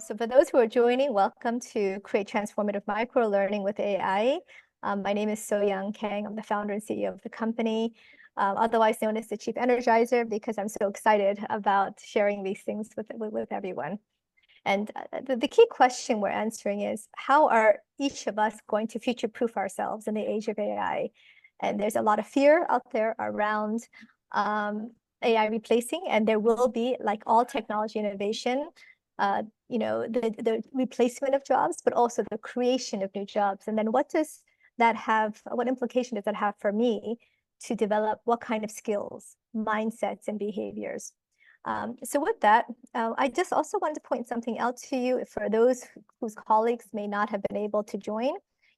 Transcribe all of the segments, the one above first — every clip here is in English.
So for those who are joining, welcome to Create Transformative Microlearning with AI. My name is So-Young Kang. I'm the founder and CEO of the company, otherwise known as the Chief Energizer, because I'm so excited about sharing these things with everyone. And the key question we're answering is, how are each of us going to future-proof ourselves in the age of AI? And there's a lot of fear out there around AI replacing, and there will be, like all technology innovation, the replacement of jobs, but also the creation of new jobs. And then what implication does that have for me to develop what kind of skills, mindsets, and behaviors? So with that, I just also want to point something out to you. For those whose colleagues may not have been able to join,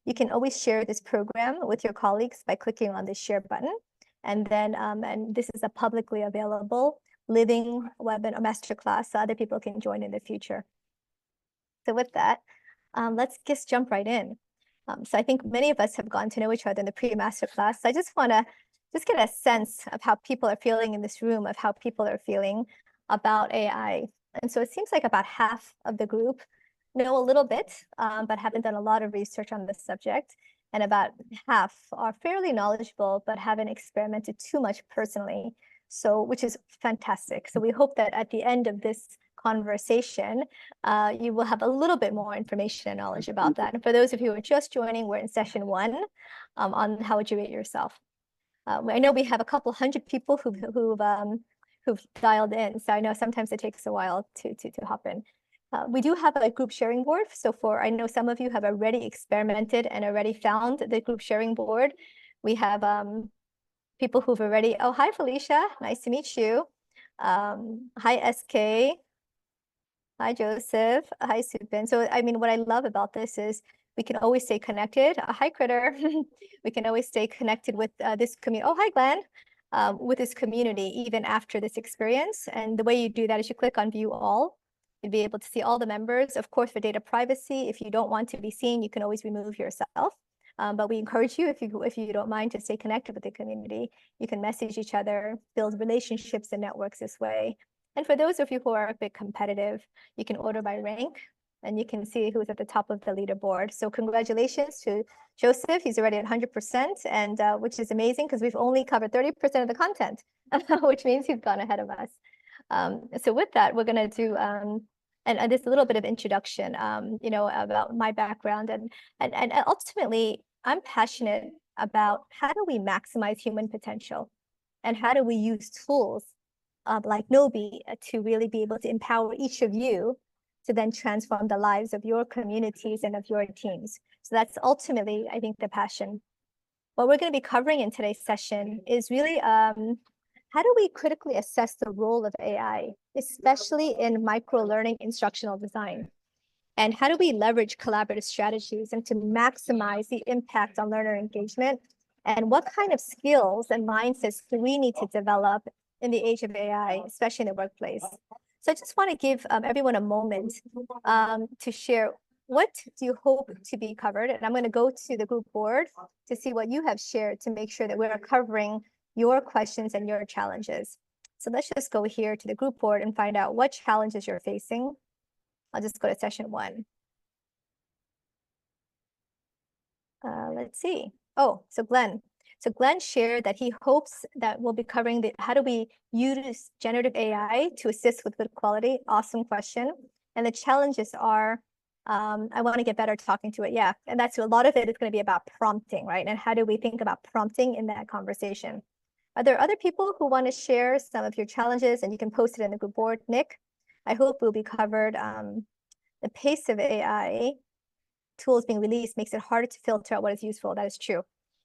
you can always share this program with your colleagues by clicking on the share button. And then, and this is a publicly available living webinar masterclass, so other people can join in the future. So with that, let's just jump right in. So I think many of us have gotten to know each other in the pre-masterclass. So I just want to get a sense of how people are feeling in this room, of how people are feeling about AI. And so it seems like about half of the group know a little bit, but haven't done a lot of research on this subject. And about half are fairly knowledgeable, but haven't experimented too much personally. So, which is fantastic. So we hope that at the end of this conversation, you will have a little bit more information and knowledge about that. And for those of you who are just joining, we're in session 1 on how would you rate yourself. I know we have a couple hundred people who've dialed in, so I know sometimes it takes a while to hop in. We do have a group sharing board. So I know some of you have already experimented and already found the group sharing board. We have people who've already, oh, hi, Felicia, nice to meet you. Hi, SK. Hi, Joseph. Hi, Supin. So, I mean, what I love about this is we can always stay connected. Hi, Critter. We can always stay connected with this community. Oh, hi, Glenn. With this community, even after this experience. And the way you do that is you click on View All. You'll be able to see all the members. Of course, for data privacy, if you don't want to be seen, you can always remove yourself. But we encourage you, if you don't mind, to stay connected with the community. You can message each other, build relationships and networks this way. And for those of you who are a bit competitive, you can order by rank, and you can see who's at the top of the leaderboard. So congratulations to Joseph. He's already at 100%, and which is amazing because we've only covered 30% of the content, which means he's gone ahead of us. So with that, we're going to do and this a little bit of introduction, about my background, and ultimately, I'm passionate about how do we maximize human potential, and how do we use tools like Gnowbe to really be able to empower each of you to then transform the lives of your communities and of your teams. So that's ultimately, I think, the passion. What we're going to be covering in today's session is really how do we critically assess the role of AI, especially in microlearning instructional design? And how do we leverage collaborative strategies and to maximize the impact on learner engagement? And what kind of skills and mindsets do we need to develop in the age of AI, especially in the workplace? So I just want to give everyone a moment to share what do you hope to be covered. And I'm going to go to the group board to see what you have shared to make sure that we're covering your questions and your challenges. So let's just go here to the group board and find out what challenges you're facing. I'll just go to session 1. Let's see. Oh, so Glenn. So Glenn shared that he hopes that we'll be covering how do we use generative AI to assist with good quality? Awesome question. And the challenges are, I want to get better talking to it. Yeah, and that's a lot of it is going to be about prompting, right? And how do we think about prompting in that conversation? Are there other people who want to share some of your challenges? And you can post it in the group board. Nick, I hope we'll be covered. The pace of AI tools being released makes it harder to filter out what is useful. That is true.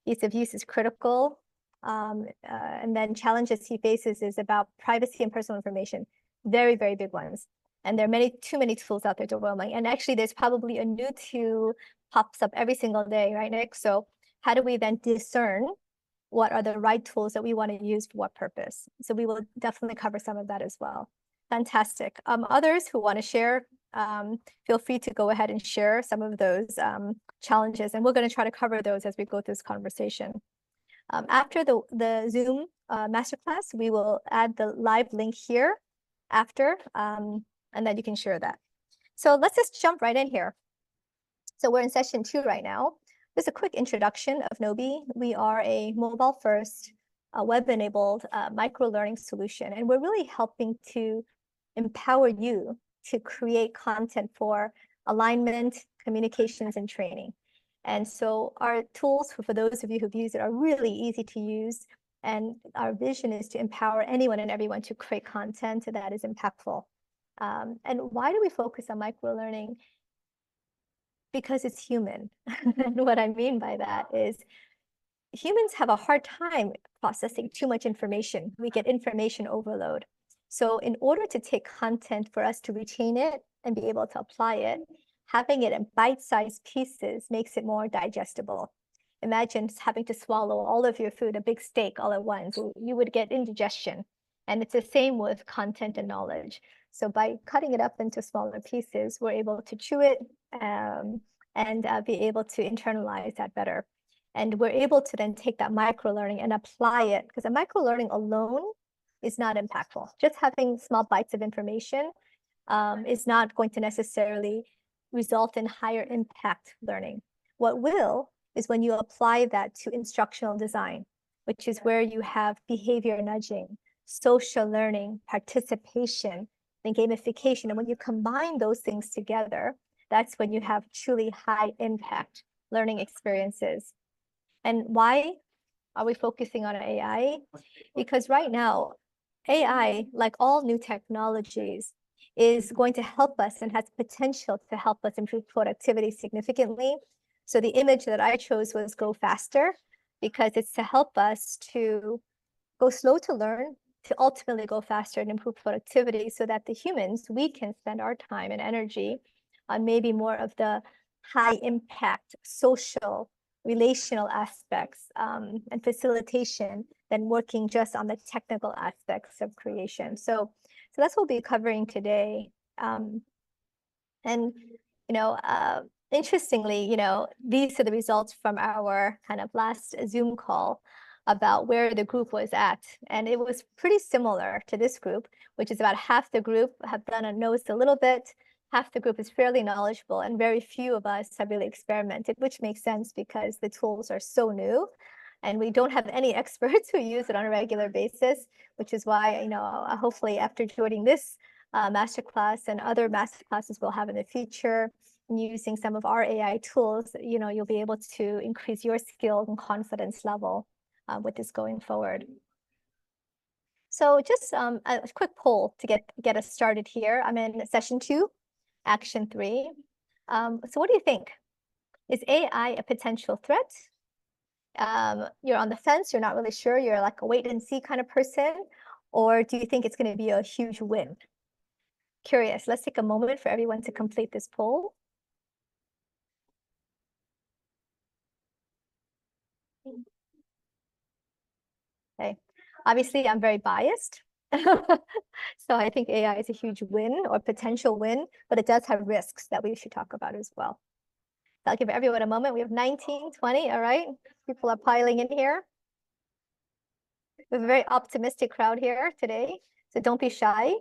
Ease of use is critical. And then challenges he faces is about privacy and personal information. Very, very big ones. And there are too many tools out there to overwhelming. And actually, there's probably a new tool pops up every single day, right, Nick? So how do we then discern what are the right tools that we want to use for what purpose? So we will definitely cover some of that as well. Fantastic. Others who want to share, feel free to go ahead and share some of those challenges, and we're going to try to cover those as we go through this conversation. After the Zoom masterclass, we will add the live link here after, and then you can share that. So let's just jump right in here. So we're in session 2 right now. Just a quick introduction of Gnowbe. We are a mobile-first, web-enabled micro-learning solution, and we're really helping to empower you to create content for alignment, communications, and training. And so our tools, for those of you who've used it, are really easy to use, and our vision is to empower anyone and everyone to create content that is impactful. And why do we focus on micro-learning? Because it's human. And what I mean by that is humans have a hard time processing too much information. We get information overload. So in order to take content for us to retain it and be able to apply it, having it in bite-sized pieces makes it more digestible. Imagine having to swallow all of your food, a big steak all at once. You would get indigestion. And it's the same with content and knowledge. So by cutting it up into smaller pieces, we're able to chew it and be able to internalize that better. And we're able to then take that micro-learning and apply it, because a micro-learning alone is not impactful. Just having small bites of information is not going to necessarily result in higher impact learning. What will is when you apply that to instructional design, which is where you have behavior nudging, social learning, participation, and gamification. And when you combine those things together, that's when you have truly high impact learning experiences. And why are we focusing on AI? Because right now, AI, like all new technologies, is going to help us and has potential to help us improve productivity significantly. So the image that I chose was go faster, because it's to help us to go slow to learn, to ultimately go faster and improve productivity, so that the humans, we can spend our time and energy on maybe more of the high impact social relational aspects and facilitation than working just on the technical aspects of creation. So that's what we'll be covering today. And interestingly, these are the results from our kind of last Zoom call about where the group was at. And it was pretty similar to this group, which is about half the group have knows a little bit, half the group is fairly knowledgeable, and very few of us have really experimented, which makes sense because the tools are so new and we don't have any experts who use it on a regular basis, which is why, hopefully after joining this masterclass and other masterclasses we'll have in the future, and using some of our AI tools, you'll be able to increase your skill and confidence level with this going forward. So just a quick poll to get us started here. I'm in session 2, action 3. So what do you think? Is AI a potential threat? You're on the fence, you're not really sure, you're like a wait and see kind of person, or do you think it's going to be a huge win? Curious. Let's take a moment for everyone to complete this poll. Okay. Obviously, I'm very biased. So I think AI is a huge win or potential win, but it does have risks that we should talk about as well. So I'll give everyone a moment. We have 19, 20, all right? People are piling in here. We have a very optimistic crowd here today, so don't be shy.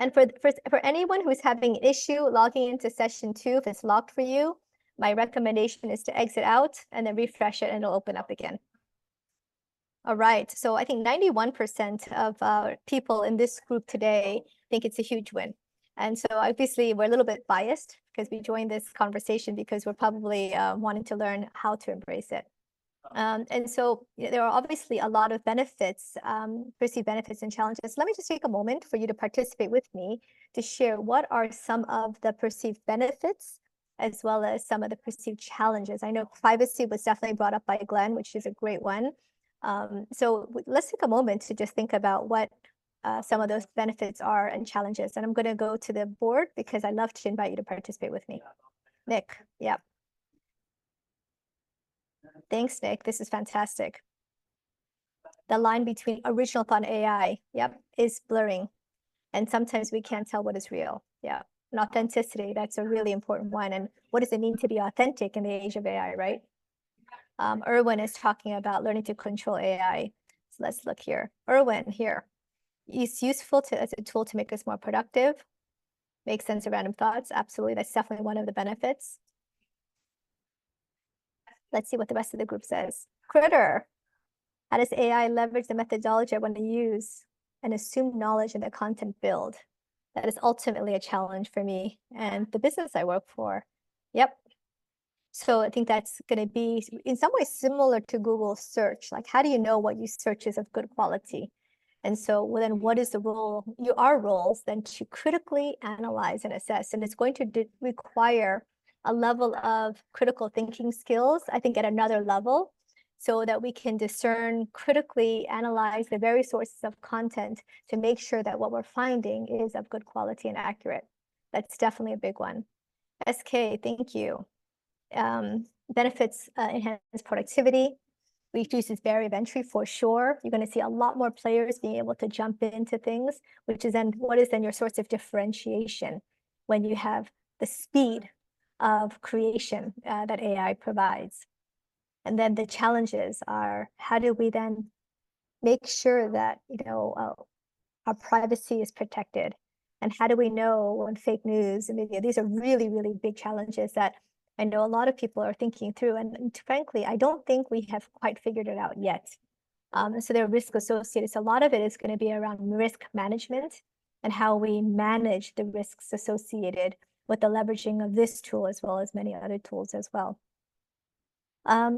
And for anyone who's having an issue logging into session 2, if it's locked for you, my recommendation is to exit out and then refresh it and it'll open up again. All right, so I think 91% of people in this group today think it's a huge win. And so obviously we're a little bit biased because we joined this conversation because we're probably wanting to learn how to embrace it. And so there are obviously a lot of benefits, perceived benefits and challenges. Let me just take a moment for you to participate with me to share what are some of the perceived benefits as well as some of the perceived challenges. I know privacy was definitely brought up by Glenn, which is a great one. So let's take a moment to just think about what some of those benefits are and challenges. And I'm going to go to the board because I'd love to invite you to participate with me. Nick, yeah. Thanks, Nick. This is fantastic. The line between original thought and AI, yep, is blurring. And sometimes we can't tell what is real. Yeah. And authenticity, that's a really important one. And what does it mean to be authentic in the age of AI, right? Erwin is talking about learning to control AI. So let's look here. Erwin here. It's useful as a tool to make us more productive. Make sense of random thoughts. Absolutely. That's definitely one of the benefits. Let's see what the rest of the group says. Critter. How does AI leverage the methodology I want to use and assume knowledge in the content build? That is ultimately a challenge for me and the business I work for. Yep. So I think that's going to be in some ways similar to Google search. Like, how do you know what you search is of good quality? And so well, then what is the role? Our roles then to critically analyze and assess. And it's going to require a level of critical thinking skills, I think at another level, so that we can discern, critically analyze the very sources of content to make sure that what we're finding is of good quality and accurate. That's definitely a big one. SK, thank you. Benefits enhance productivity, reduces barrier of entry for sure. You're going to see a lot more players being able to jump into things, which is then what is then your source of differentiation when you have the speed of creation that AI provides. And then the challenges are, how do we then make sure that our privacy is protected? And how do we know when fake news and media? These are really, really big challenges that I know a lot of people are thinking through. And frankly, I don't think we have quite figured it out yet. So there are risks associated. So a lot of it is going to be around risk management and how we manage the risks associated with the leveraging of this tool as well as many other tools as well.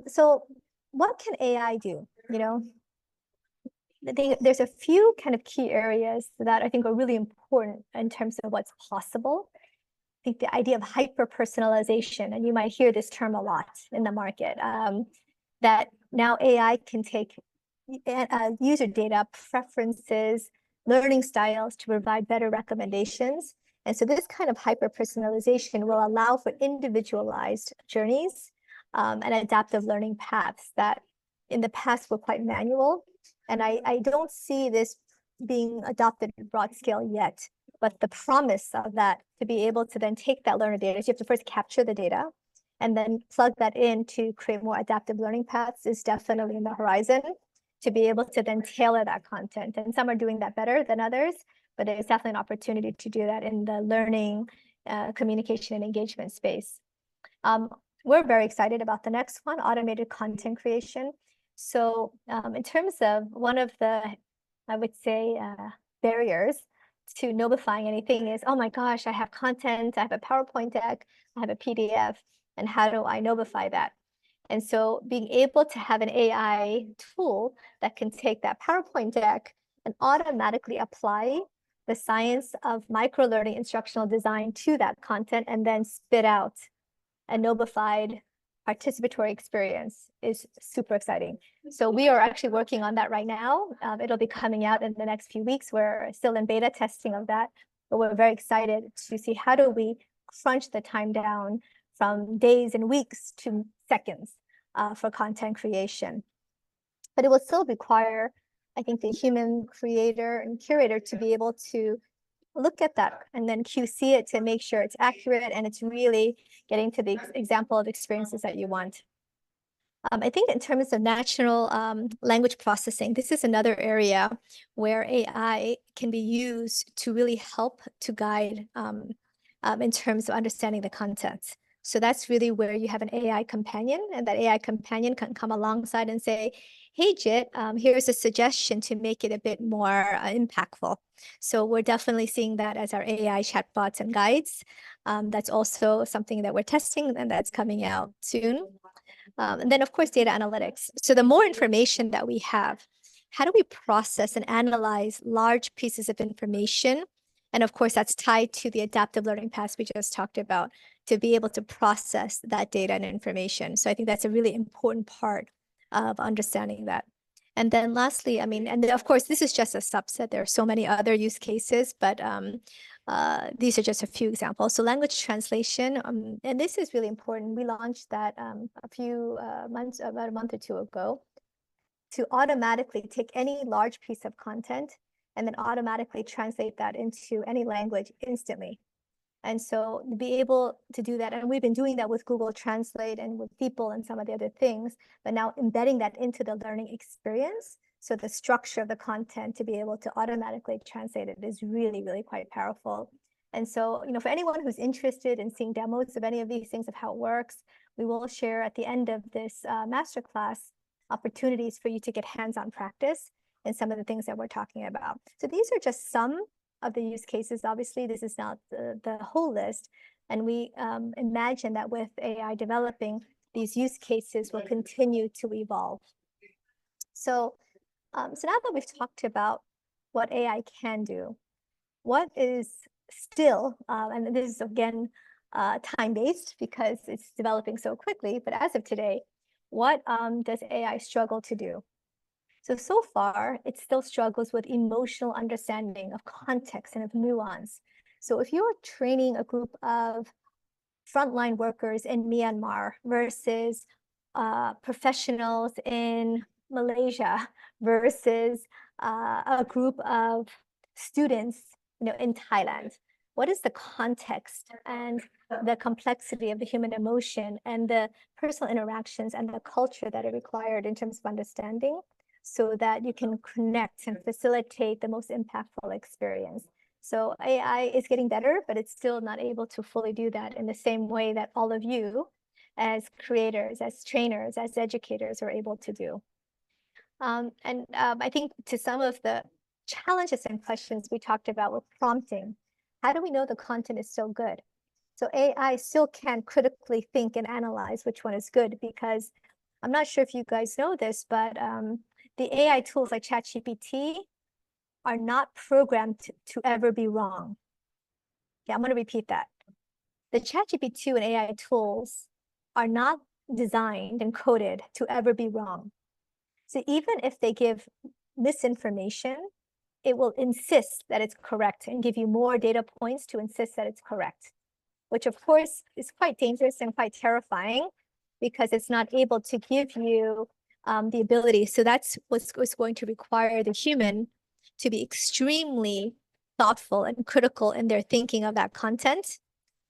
So what can AI do? There's a few kind of key areas that I think are really important in terms of what's possible. I think the idea of hyper-personalization, and you might hear this term a lot in the market, that now AI can take user data, preferences, learning styles to provide better recommendations. And so this kind of hyper-personalization will allow for individualized journeys and adaptive learning paths that in the past were quite manual. And I don't see this being adopted at broad scale yet. But the promise of that, to be able to then take that learner data, so you have to first capture the data and then plug that in to create more adaptive learning paths is definitely in the horizon to be able to then tailor that content. And some are doing that better than others, but there's definitely an opportunity to do that in the learning, communication, and engagement space. We're very excited about the next one, automated content creation. So in terms of one of the, I would say, barriers to Gnowbifying anything is, oh my gosh, I have content, I have a PowerPoint deck, I have a PDF, and how do I Gnowbify that? And so being able to have an AI tool that can take that PowerPoint deck and automatically apply the science of microlearning instructional design to that content and then spit out a Gnowbified participatory experience is super exciting. So we are actually working on that right now. It'll be coming out in the next few weeks. We're still in beta testing of that, but we're very excited to see how do we crunch the time down from days and weeks to seconds for content creation. But it will still require, I think, the human creator and curator to be able to look at that and then QC it to make sure it's accurate and it's really getting to the example of experiences that you want. I think in terms of natural language processing, this is another area where AI can be used to really help to guide in terms of understanding the content. So that's really where you have an AI companion, and that AI companion can come alongside and say, hey, Jit, here's a suggestion to make it a bit more impactful. So we're definitely seeing that as our AI chatbots and guides. That's also something that we're testing and that's coming out soon. And then, of course, data analytics. So the more information that we have, how do we process and analyze large pieces of information? And of course, that's tied to the adaptive learning paths we just talked about to be able to process that data and information. So I think that's a really important part of understanding that. And then lastly, I mean, and of course, this is just a subset. There are so many other use cases, but these are just a few examples. So language translation, and this is really important. We launched that a few months, about a month or two ago, to automatically take any large piece of content and then automatically translate that into any language instantly. And so to be able to do that, and we've been doing that with Google Translate and with people and some of the other things, but now embedding that into the learning experience. So the structure of the content to be able to automatically translate it is really, really quite powerful. And so, for anyone who's interested in seeing demos of any of these things, of how it works, we will share at the end of this masterclass opportunities for you to get hands-on practice in some of the things that we're talking about. So these are just some of the use cases. Obviously, this is not the whole list. And we imagine that with AI developing, these use cases will continue to evolve. So, now that we've talked about what AI can do, what is still, and this is again time-based because it's developing so quickly, but as of today, what does AI struggle to do? So far, it still struggles with emotional understanding of context and of nuance. So if you're training a group of frontline workers in Myanmar versus professionals in Malaysia versus a group of students, in Thailand, what is the context and the complexity of the human emotion and the personal interactions and the culture that are required in terms of understanding, so that you can connect and facilitate the most impactful experience? So AI is getting better, but it's still not able to fully do that in the same way that all of you as creators, as trainers, as educators are able to do. I think to some of the challenges and questions we talked about with prompting, how do we know the content is still good? So AI still can critically think and analyze which one is good, because I'm not sure if you guys know this, but the AI tools like ChatGPT are not programmed to ever be wrong. Yeah, I'm going to repeat that. The ChatGPT and AI tools are not designed and coded to ever be wrong. So even if they give misinformation, it will insist that it's correct and give you more data points to insist that it's correct, which of course is quite dangerous and quite terrifying, because it's not able to give you the ability. So that's what's going to require the human to be extremely thoughtful and critical in their thinking of that content,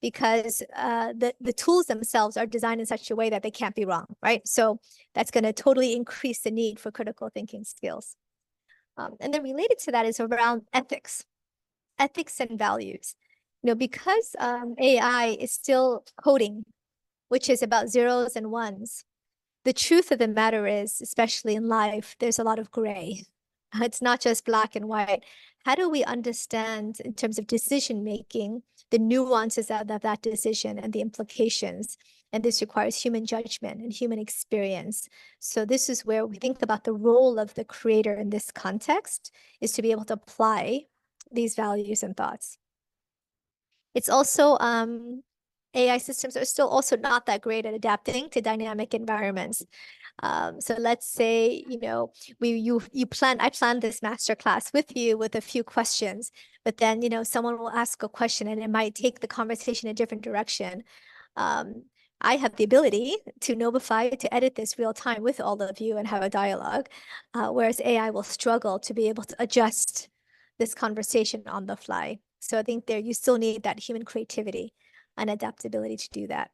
because the tools themselves are designed in such a way that they can't be wrong, right? So that's going to totally increase the need for critical thinking skills. And then related to that is around ethics and values. Because AI is still coding, which is about zeros and ones, the truth of the matter is, especially in life, there's a lot of gray. It's not just black and white. How do we understand, in terms of decision making, the nuances of that decision and the implications? And this requires human judgment and human experience. So this is where we think about the role of the creator in this context, is to be able to apply these values and thoughts. It's also AI systems are still also not that great at adapting to dynamic environments. So let's say, I planned this masterclass with you with a few questions, but then, someone will ask a question and it might take the conversation a different direction. I have the ability to Gnowbify, to edit this real time with all of you and have a dialogue, whereas AI will struggle to be able to adjust this conversation on the fly. So I think you still need that human creativity and adaptability to do that.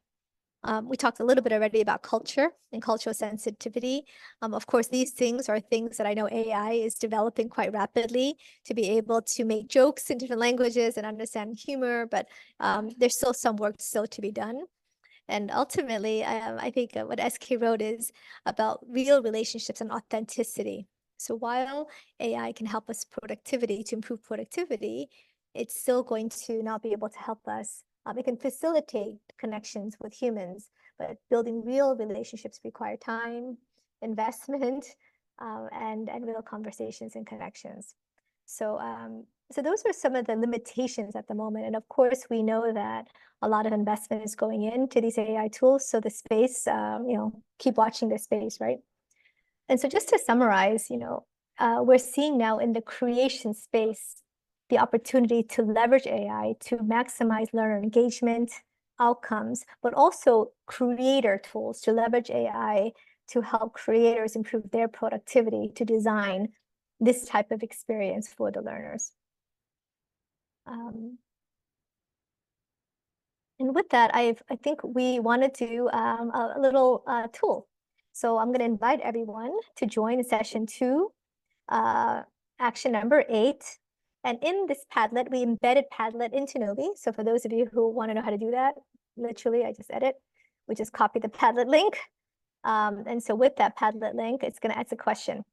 We talked a little bit already about culture and cultural sensitivity. Of course, these things are things that I know AI is developing quite rapidly to be able to make jokes in different languages and understand humor, but there's still some work still to be done. And ultimately, I think what SK wrote is about real relationships and authenticity. So while AI can help us to improve productivity, it's still going to not be able to help us. It can facilitate connections with humans, but building real relationships require time, investment, and real conversations and connections. So those are some of the limitations at the moment. And of course, we know that a lot of investment is going into these AI tools. So the space, keep watching this space, right? And so just to summarize, we're seeing now in the creation space the opportunity to leverage AI to maximize learner engagement, outcomes, but also creator tools to leverage AI to help creators improve their productivity to design this type of experience for the learners. And with that, I think we want to do a little tool. So I'm going to invite everyone to join session 2, action number 8. And in this Padlet, we embedded Padlet into Gnowbe. So for those of you who want to know how to do that, literally, I just edit. We just copy the Padlet link. And so with that Padlet link, it's going to ask a question.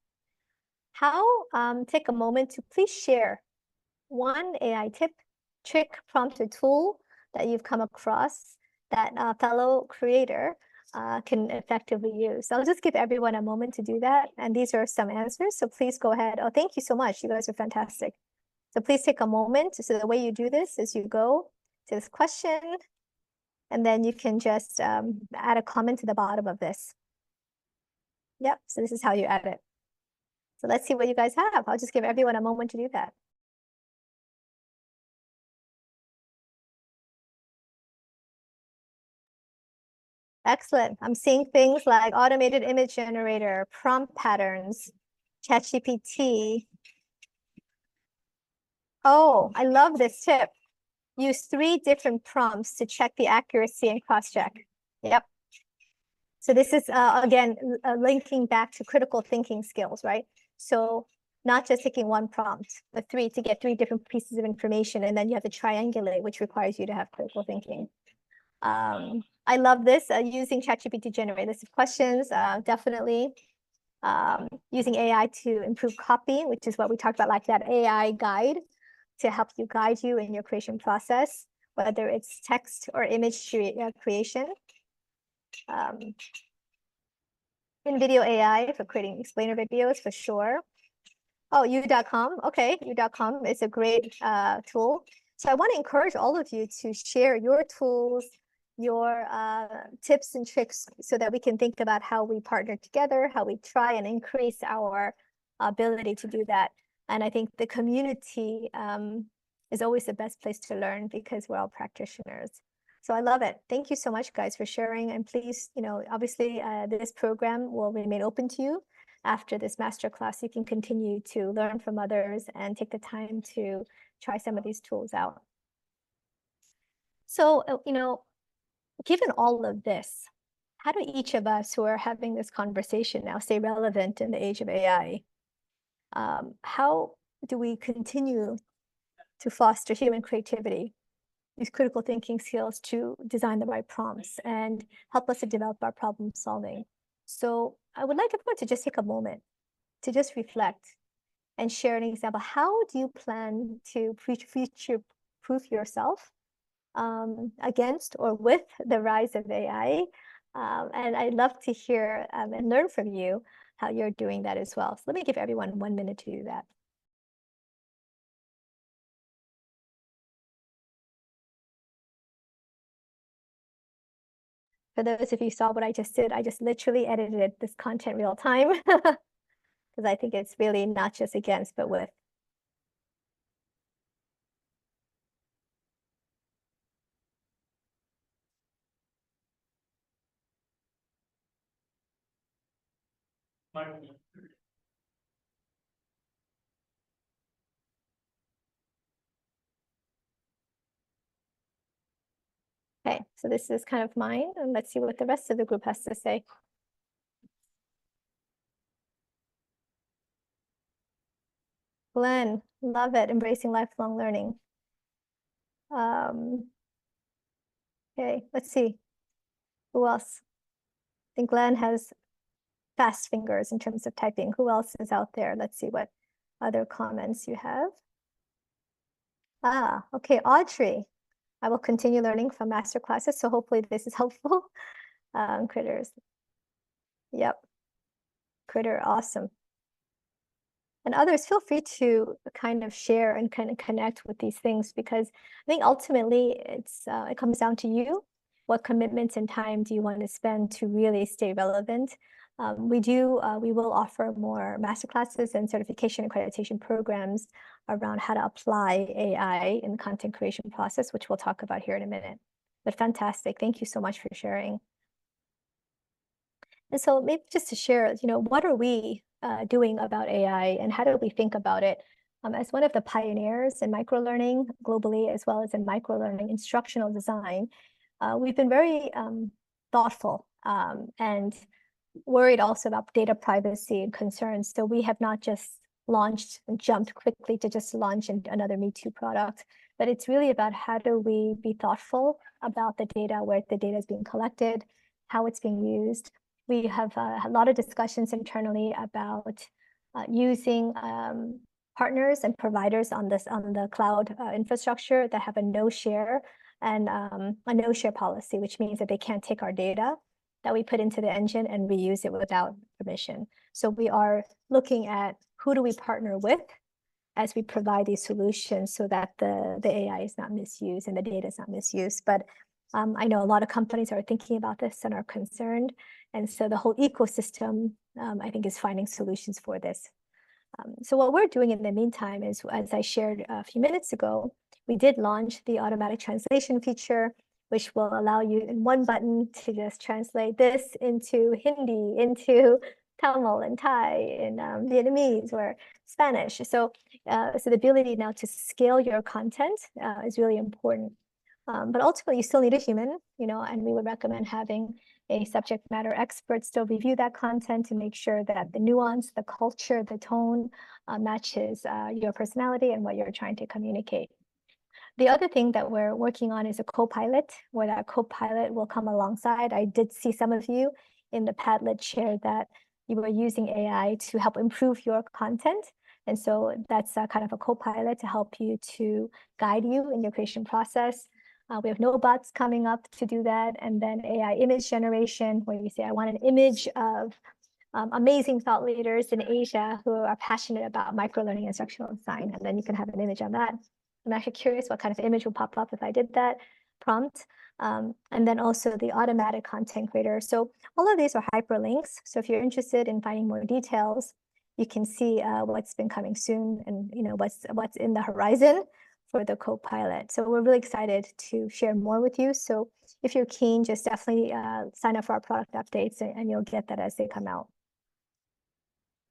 Take a moment to please share one AI tip, trick, prompt, or tool that you've come across that a fellow creator can effectively use. So I'll just give everyone a moment to do that. And these are some answers. So please go ahead. Oh, thank you so much. You guys are fantastic. So please take a moment. So the way you do this is you go to this question, and then you can just add a comment to the bottom of this. Yep, so this is how you add it. So let's see what you guys have. I'll just give everyone a moment to do that. Excellent. I'm seeing things like automated image generator, prompt patterns, ChatGPT. Oh, I love this tip. Use 3 different prompts to check the accuracy and cross-check. Yep. So this is, again, linking back to critical thinking skills, right? So not just taking one prompt, but 3 to get 3 different pieces of information, and then you have to triangulate, which requires you to have critical thinking. I love this, using ChatGPT to generate lists of questions, definitely. Using AI to improve copy, which is what we talked about, like that AI guide to help you guide you in your creation process, whether it's text or image creation. In video AI for creating explainer videos, for sure. Oh, u.com. Okay, u.com is a great tool. So I want to encourage all of you to share your tools, your tips and tricks, so that we can think about how we partner together, how we try and increase our ability to do that. And I think the community is always the best place to learn, because we're all practitioners. So I love it. Thank you so much, guys, for sharing. And please, obviously, this program will remain open to you. After this masterclass, you can continue to learn from others and take the time to try some of these tools out. So, given all of this, how do each of us who are having this conversation now stay relevant in the age of AI? How do we continue to foster human creativity, these critical thinking skills to design the right prompts and help us to develop our problem solving? So I would like everyone to just take a moment to just reflect and share an example. How do you plan to future-proof yourself against or with the rise of AI? And I'd love to hear and learn from you how you're doing that as well. So let me give everyone 1 minute to do that. For those of you who saw what I just did, I just literally edited this content real time, because I think it's really not just against, but with. Okay, so this is kind of mine, and let's see what the rest of the group has to say. Glenn, love it, embracing lifelong learning. Okay, let's see. Who else? I think Glenn has fast fingers in terms of typing. Who else is out there? Let's see what other comments you have. Okay, Audrey. I will continue learning from master classes, so hopefully this is helpful. Critters. Yep. Critter, awesome. And others, feel free to kind of share and kind of connect with these things, because I think ultimately it comes down to you. What commitments and time do you want to spend to really stay relevant? We will offer more masterclasses and certification accreditation programs around how to apply AI in the content creation process, which we'll talk about here in a minute. But fantastic. Thank you so much for sharing. And so maybe just to share, what are we doing about AI, and how do we think about it? As one of the pioneers in microlearning globally, as well as in microlearning instructional design, we've been very thoughtful and worried also about data privacy and concerns. So we have not just launched and jumped quickly to just launch another Me Too product, but it's really about how do we be thoughtful about the data, where the data is being collected, how it's being used. We have a lot of discussions internally about using partners and providers on the cloud infrastructure that have a no share and a no share policy, which means that they can't take our data that we put into the engine and reuse it without permission. So we are looking at who do we partner with as we provide these solutions so that the AI is not misused and the data is not misused. But I know a lot of companies are thinking about this and are concerned. And so the whole ecosystem, I think, is finding solutions for this. So what we're doing in the meantime is, as I shared a few minutes ago, we did launch the automatic translation feature, which will allow you in one button to just translate this into Hindi, into Tamil and Thai, and Vietnamese or Spanish. So the ability now to scale your content is really important. But ultimately, you still need a human, and we would recommend having a subject matter expert still review that content to make sure that the nuance, the culture, the tone matches your personality and what you're trying to communicate. The other thing that we're working on is a co-pilot, where that co-pilot will come alongside. I did see some of you in the Padlet share that you were using AI to help improve your content. And so that's kind of a co-pilot to help you, to guide you in your creation process. We have no bots coming up to do that. And then AI image generation, where you say, I want an image of amazing thought leaders in Asia who are passionate about microlearning instructional design. And then you can have an image on that. I'm actually curious what kind of image will pop up if I did that prompt. And then also the automatic content creator. So all of these are hyperlinks. So if you're interested in finding more details, you can see what's been coming soon and what's in the horizon for the co-pilot. So we're really excited to share more with you. So if you're keen, just definitely sign up for our product updates and you'll get that as they come out.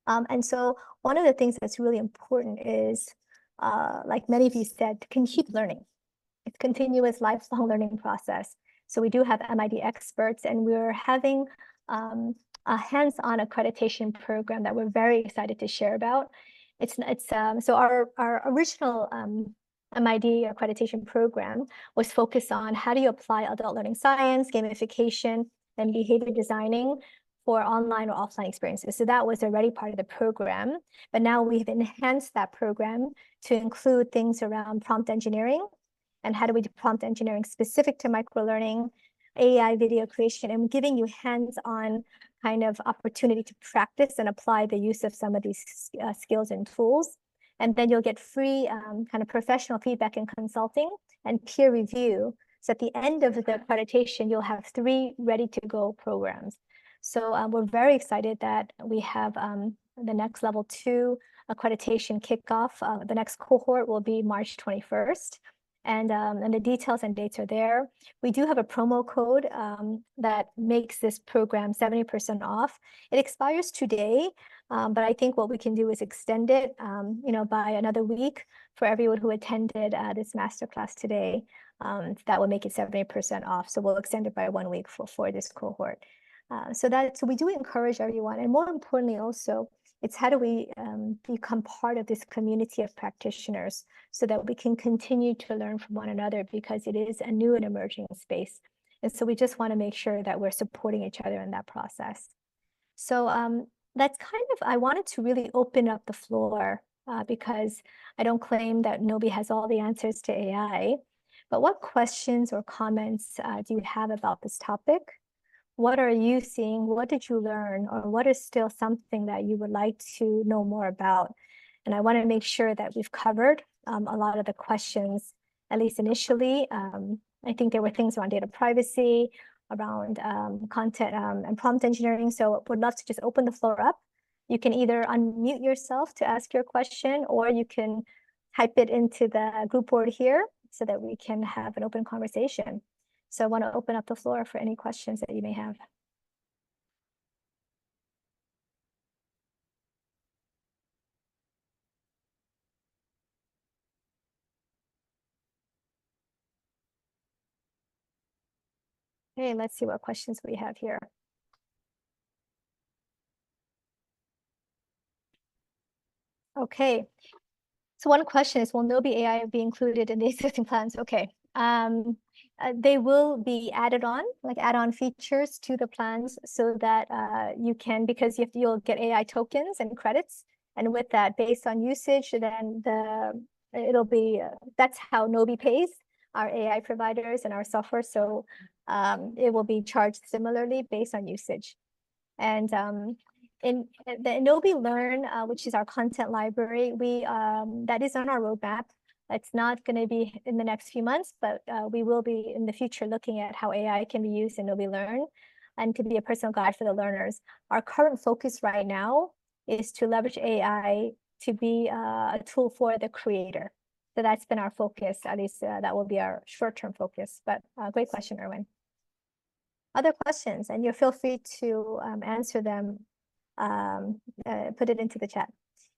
And so one of the things that's really important is, like many of you said, can keep learning. It's continuous lifelong learning process. So we do have MIT experts, and we're having a hands-on accreditation program that we're very excited to share about. So our original MIT accreditation program was focused on how do you apply adult learning science, gamification, and behavior designing for online or offline experiences. So that was already part of the program, but now we've enhanced that program to include things around prompt engineering and how do we do prompt engineering specific to microlearning, AI video creation, and giving you hands-on kind of opportunity to practice and apply the use of some of these skills and tools. And then you'll get free kind of professional feedback and consulting and peer review. So at the end of the accreditation, you'll have 3 ready-to-go programs. So we're very excited that we have the next level 2 accreditation kickoff. The next cohort will be March 21st. And the details and dates are there. We do have a promo code that makes this program 70% off. It expires today, but I think what we can do is extend it, by another week for everyone who attended this masterclass today. That will make it 70% off. So we'll extend it by 1 week for this cohort. So we do encourage everyone, and more importantly also, it's how do we become part of this community of practitioners so that we can continue to learn from one another, because it is a new and emerging space. And so we just want to make sure that we're supporting each other in that process. So that's kind of, I wanted to really open up the floor because I don't claim that Gnowbe has all the answers to AI, but what questions or comments do you have about this topic? What are you seeing? What did you learn? Or what is still something that you would like to know more about? And I want to make sure that we've covered a lot of the questions, at least initially. I think there were things around data privacy, around content and prompt engineering. So would love to just open the floor up. You can either unmute yourself to ask your question, or you can type it into the group board here so that we can have an open conversation. So I want to open up the floor for any questions that you may have. Okay, let's see what questions we have here. Okay, so one question is, will Gnowbe AI be included in the existing plans? Okay, they will be added on, like add-on features to the plans so that you can, because you'll get AI tokens and credits. And with that, based on usage, then it'll be, that's how Gnowbe pays our AI providers and our software. So it will be charged similarly based on usage. And in the Gnowbe Learn, which is our content library, that is on our roadmap. It's not going to be in the next few months, but we will be in the future looking at how AI can be used in Gnowbe Learn and to be a personal guide for the learners. Our current focus right now is to leverage AI to be a tool for the creator. So that's been our focus, at least that will be our short-term focus. But great question, Erwin. Other questions, and you feel free to answer them, put it into the chat.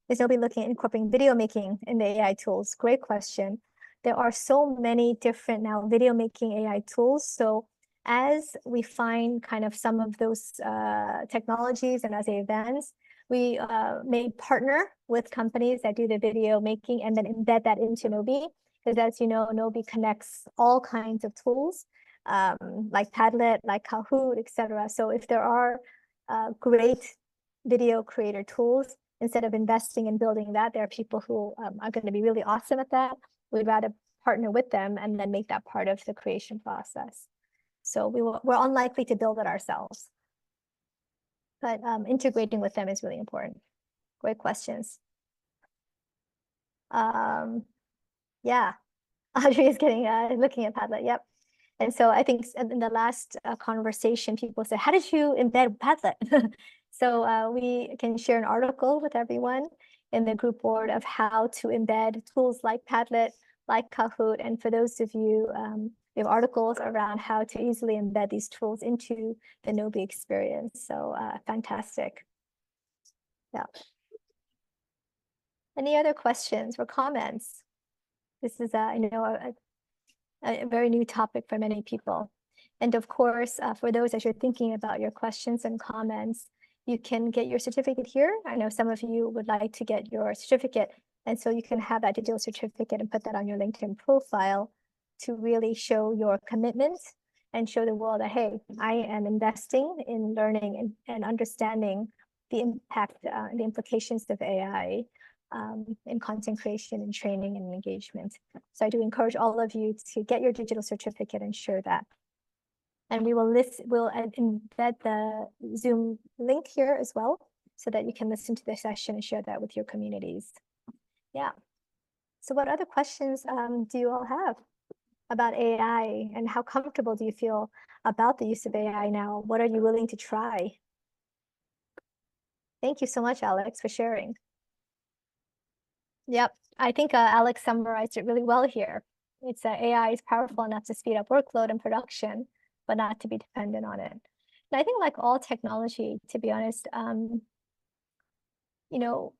Is Gnowbe looking at incorporating video making in the AI tools? Great question. There are so many different now video making AI tools. So as we find kind of some of those technologies and as they advance, we may partner with companies that do the video making and then embed that into Gnowbe. Because as you know, Gnowbe connects all kinds of tools. Like Padlet, like Kahoot, etc. So if there are great video creator tools, instead of investing in building that, there are people who are going to be really awesome at that. We'd rather partner with them and then make that part of the creation process. So we're unlikely to build it ourselves. But integrating with them is really important. Great questions. Yeah, Audrey is getting looking at Padlet. Yep. And so I think in the last conversation, people said, how did you embed Padlet? So we can share an article with everyone in the group board of how to embed tools like Padlet, like Kahoot. And for those of you, we have articles around how to easily embed these tools into the Gnowbe experience. So fantastic. Yeah. Any other questions or comments? This is, I know, a very new topic for many people. And of course, for those as you're thinking about your questions and comments, you can get your certificate here. I know some of you would like to get your certificate. And so you can have that digital certificate and put that on your LinkedIn profile to really show your commitment and show the world that, hey, I am investing in learning and understanding the impact, the implications of AI in content creation and training and engagement. So I do encourage all of you to get your digital certificate and share that. And we'll embed the Zoom link here as well, so that you can listen to the session and share that with your communities. Yeah. So what other questions do you all have about AI, and how comfortable do you feel about the use of AI now? What are you willing to try? Thank you so much, Alex, for sharing. Yep, I think Alex summarized it really well here. It's AI is powerful enough to speed up workload and production, but not to be dependent on it. And I think like all technology, to be honest, you know,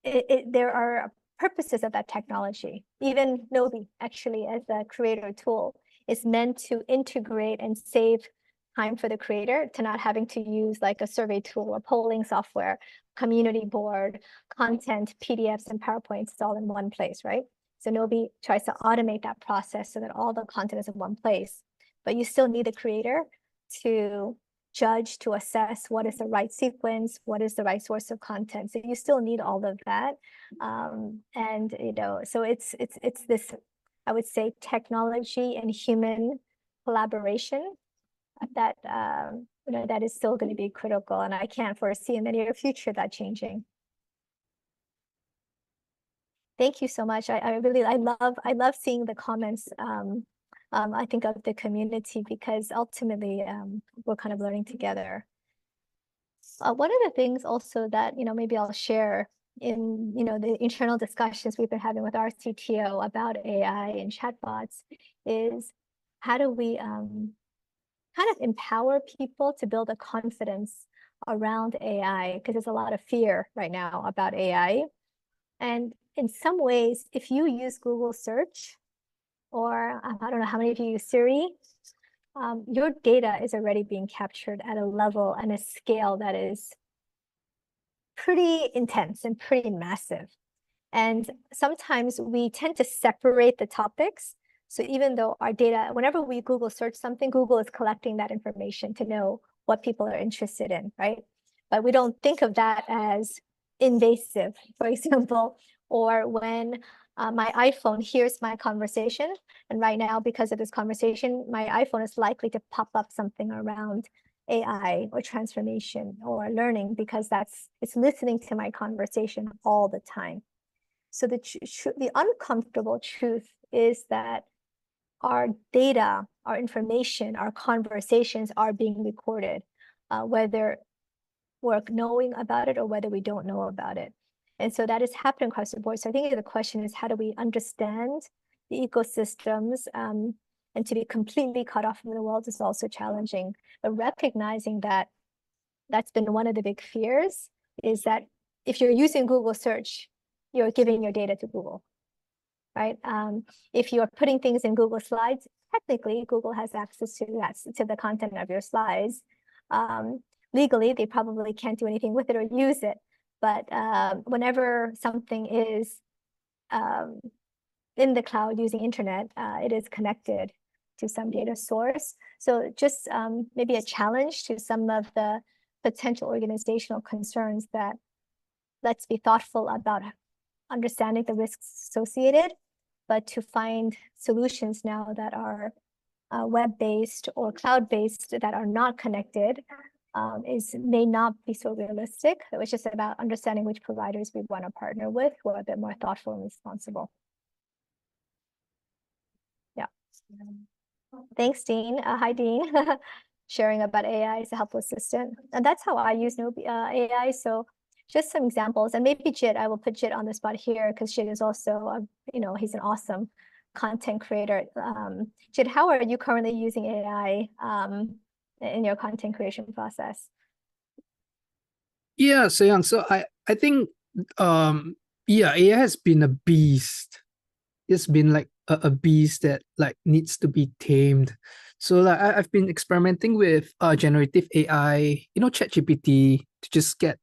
there are purposes of that technology. Even Gnowbe, actually, as a creator tool, is meant to integrate and save time for the creator, to not having to use like a survey tool, a polling software, community board, content, PDFs, and PowerPoints. It's all in one place, right? So Gnowbe tries to automate that process so that all the content is in one place. But you still need a creator to judge, to assess what is the right sequence, what is the right source of content. So you still need all of that. And you know, so it's this, I would say, technology and human collaboration that you know, that is still going to be critical, and I can't foresee in the near future that changing. Thank you so much. I love seeing the comments. I think of the community, because ultimately we're kind of learning together. One of the things also that, you know, maybe I'll share in, you know, the internal discussions we've been having with our CTO about AI and chatbots is how do we kind of empower people to build a confidence around AI, because there's a lot of fear right now about AI. And in some ways, if you use Google search, or I don't know how many of you use Siri, your data is already being captured at a level and a scale that is pretty intense and pretty massive. And sometimes we tend to separate the topics. So even though our data, whenever we Google search something, Google is collecting that information to know what people are interested in, right? But we don't think of that as invasive, for example, or when my iPhone hears my conversation. And right now, because of this conversation, my iPhone is likely to pop up something around AI or transformation or learning because it's listening to my conversation all the time. So the uncomfortable truth is that our data, our information, our conversations are being recorded, whether we're knowing about it or whether we don't know about it. And so that is happening across the board. So I think the question is, how do we understand the ecosystems? And to be completely cut off from the world is also challenging. But recognizing that that's been one of the big fears is that if you're using Google search, you're giving your data to Google, right? If you're putting things in Google Slides, technically Google has access to that, to the content of your slides. Legally, they probably can't do anything with it or use it. But whenever something is in the cloud using internet, it is connected to some data source. So just maybe a challenge to some of the potential organizational concerns that let's be thoughtful about understanding the risks associated, but to find solutions now that are web-based or cloud-based that are not connected may not be so realistic. It was just about understanding which providers we want to partner with who are a bit more thoughtful and responsible. Yeah. Thanks, Dean. Hi, Dean. Sharing about AI as a helpful assistant. And that's how I use Gnowbe AI. So just some examples, and maybe Jit, I will put Jit on the spot here because Jit is also, he's an awesome content creator. Jit, how are you currently using AI in your content creation process? Yeah, so I think yeah, AI has been a beast. It's been like a beast that like needs to be tamed. So like I've been experimenting with generative AI, ChatGPT, to just get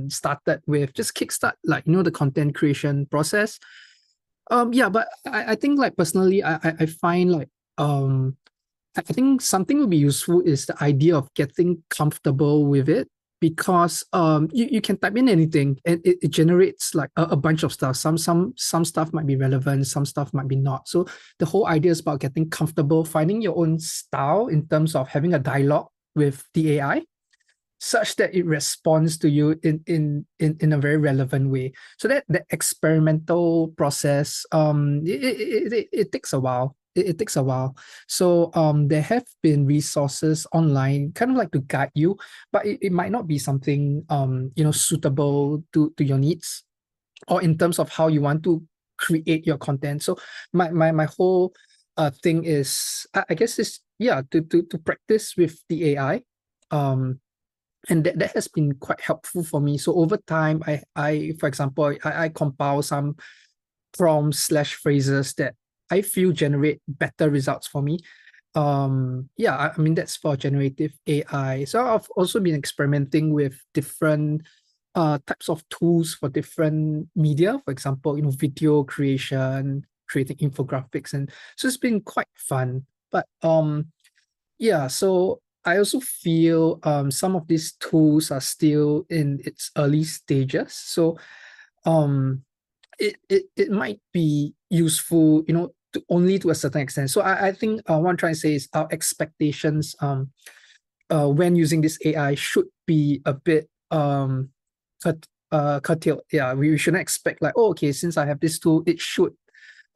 started with, just kickstart like the content creation process. Yeah, but I think like personally I find like I think something would be useful is the idea of getting comfortable with it, because you can type in anything and it generates like a bunch of stuff. Some stuff might be relevant, some stuff might be not. So the whole idea is about getting comfortable, finding your own style in terms of having a dialogue with the AI, such that it responds to you in a very relevant way. So that the experimental process, it takes a while. It takes a while. So there have been resources online kind of like to guide you, but it might not be something suitable to your needs, or in terms of how you want to create your content. So my whole thing is, I guess, is to practice with the AI. And that has been quite helpful for me. So over time, I for example, I compile some prompts/phrases that I feel generate better results for me. Yeah, I mean, that's for generative AI. So I've also been experimenting with different types of tools for different media. For example, video creation, creating infographics, and so it's been quite fun. But yeah, so I also feel some of these tools are still in its early stages. So it might be useful, only to a certain extent. So I think what I'm trying to say is our expectations when using this AI should be a bit curtailed. Yeah, we shouldn't expect like, oh, okay, since I have this tool, it should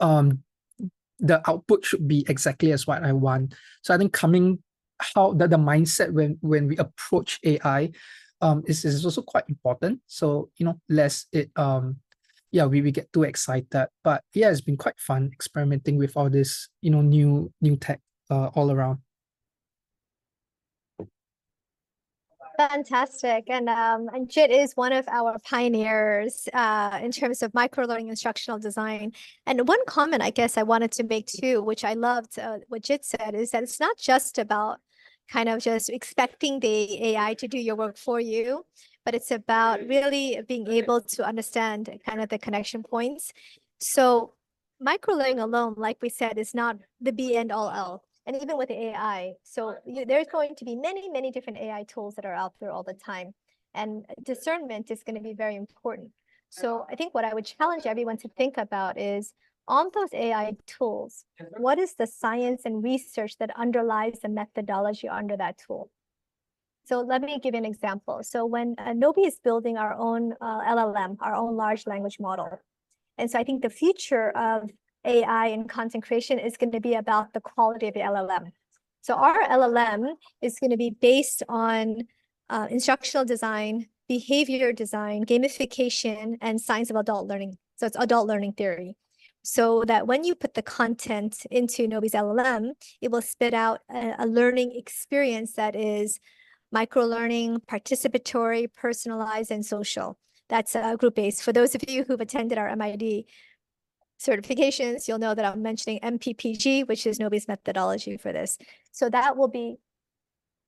the output should be exactly as what I want. So I think how the mindset when we approach AI is also quite important. So less it we get too excited. But yeah, it's been quite fun experimenting with all this new tech all around. Fantastic. And Jit is one of our pioneers in terms of microlearning instructional design. And one comment I guess I wanted to make too, which I loved what Jit said, is that it's not just about kind of just expecting the AI to do your work for you, but it's about really being able to understand kind of the connection points. So microlearning alone, like we said, is not the be and all. And even with AI, so there's going to be many, many different AI tools that are out there all the time. And discernment is going to be very important. So I think what I would challenge everyone to think about is on those AI tools, what is the science and research that underlies the methodology under that tool? So let me give you an example. So when Gnowbe is building our own LLM, our own large language model. And so I think the future of AI and content creation is going to be about the quality of the LLM. So our LLM is going to be based on instructional design, behavior design, gamification, and science of adult learning. So it's adult learning theory. So that when you put the content into Gnowbe's LLM, it will spit out a learning experience that is microlearning, participatory, personalized, and social. That's group-based. For those of you who've attended our MID certifications, you'll know that I'm mentioning MPPG, which is Gnowbe's methodology for this. So that will be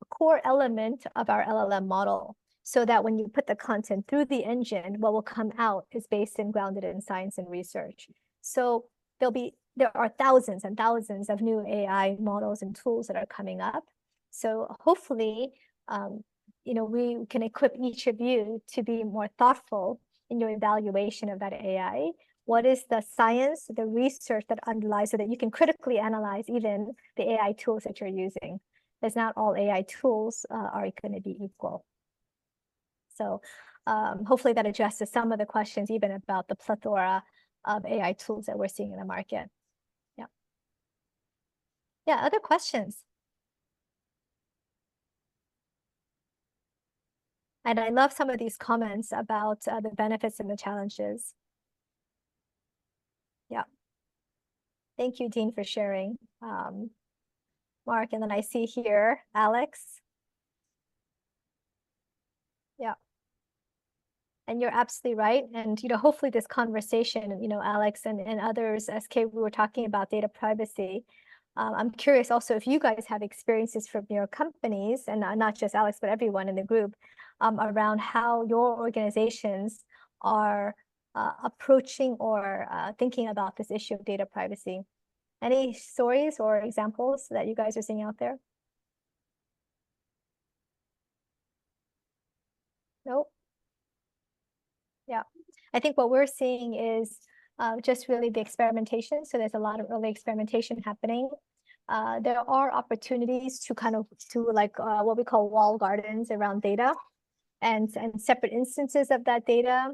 a core element of our LLM model, so that when you put the content through the engine, what will come out is based and grounded in science and research. So there are thousands and thousands of new AI models and tools that are coming up. So hopefully, we can equip each of you to be more thoughtful in your evaluation of that AI. What is the science, the research that underlies, so that you can critically analyze even the AI tools that you're using? Because not all AI tools are going to be equal. So hopefully that addresses some of the questions, even about the plethora of AI tools that we're seeing in the market. Yeah. Yeah, other questions? And I love some of these comments about the benefits and the challenges. Yeah. Thank you, Dean, for sharing. Mark, and then I see here, Alex. Yeah. And you're absolutely right. And, hopefully this conversation, Alex and others, SK, we were talking about data privacy. I'm curious also if you guys have experiences from your companies, and not just Alex, but everyone in the group, around how your organizations are approaching or thinking about this issue of data privacy. Any stories or examples that you guys are seeing out there? Nope. Yeah, I think what we're seeing is just really the experimentation. So there's a lot of early experimentation happening. There are opportunities to kind of do like what we call wall gardens around data and separate instances of that data.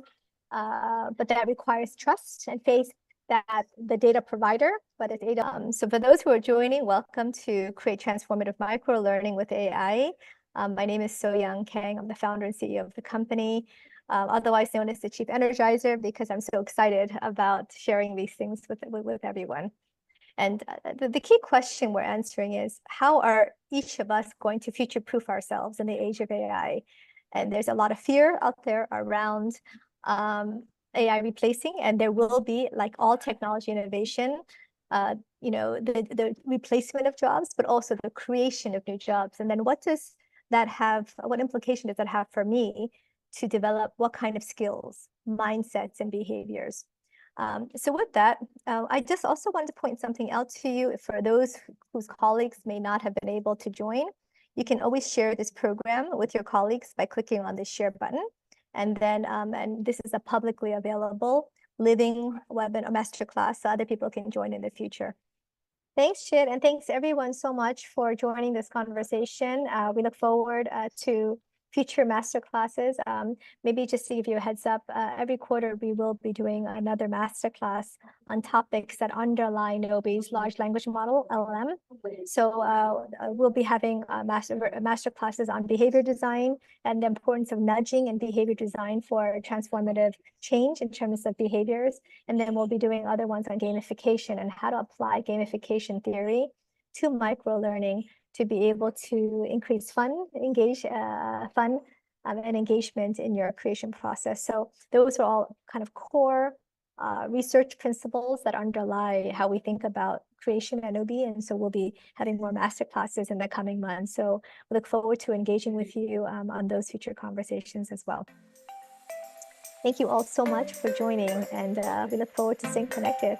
But that requires trust and faith that the data provider, whether it's data. So for those who are joining, welcome to Create Transformative Microlearning with AI. My name is So-Young Kang. I'm the founder and CEO of the company, otherwise known as the Chief Energizer, because I'm so excited about sharing these things with everyone. And the key question we're answering is, how are each of us going to future-proof ourselves in the age of AI? And there's a lot of fear out there around AI replacing, and there will be, like all technology innovation, the replacement of jobs, but also the creation of new jobs. And then what implication does that have for me to develop what kind of skills, mindsets, and behaviors? So with that, I just also wanted to point something out to you. For those whose colleagues may not have been able to join, you can always share this program with your colleagues by clicking on the share button. And then, and this is a publicly available living webinar masterclass, so other people can join in the future. Thanks, Chit, and thanks everyone so much for joining this conversation. We look forward to future masterclasses. Maybe just to give you a heads up, every quarter we will be doing another masterclass on topics that underlie Gnowbe's large language model, LLM. So we'll be having masterclasses on behavior design and the importance of nudging and behavior design for transformative change in terms of behaviors. And then we'll be doing other ones on gamification and how to apply gamification theory to microlearning to be able to increase fun and engagement in your creation process. So those are all kind of core research principles that underlie how we think about creation at Gnowbe. And so we'll be having more masterclasses in the coming months. So we look forward to engaging with you on those future conversations as well. Thank you all so much for joining, and we look forward to staying connected.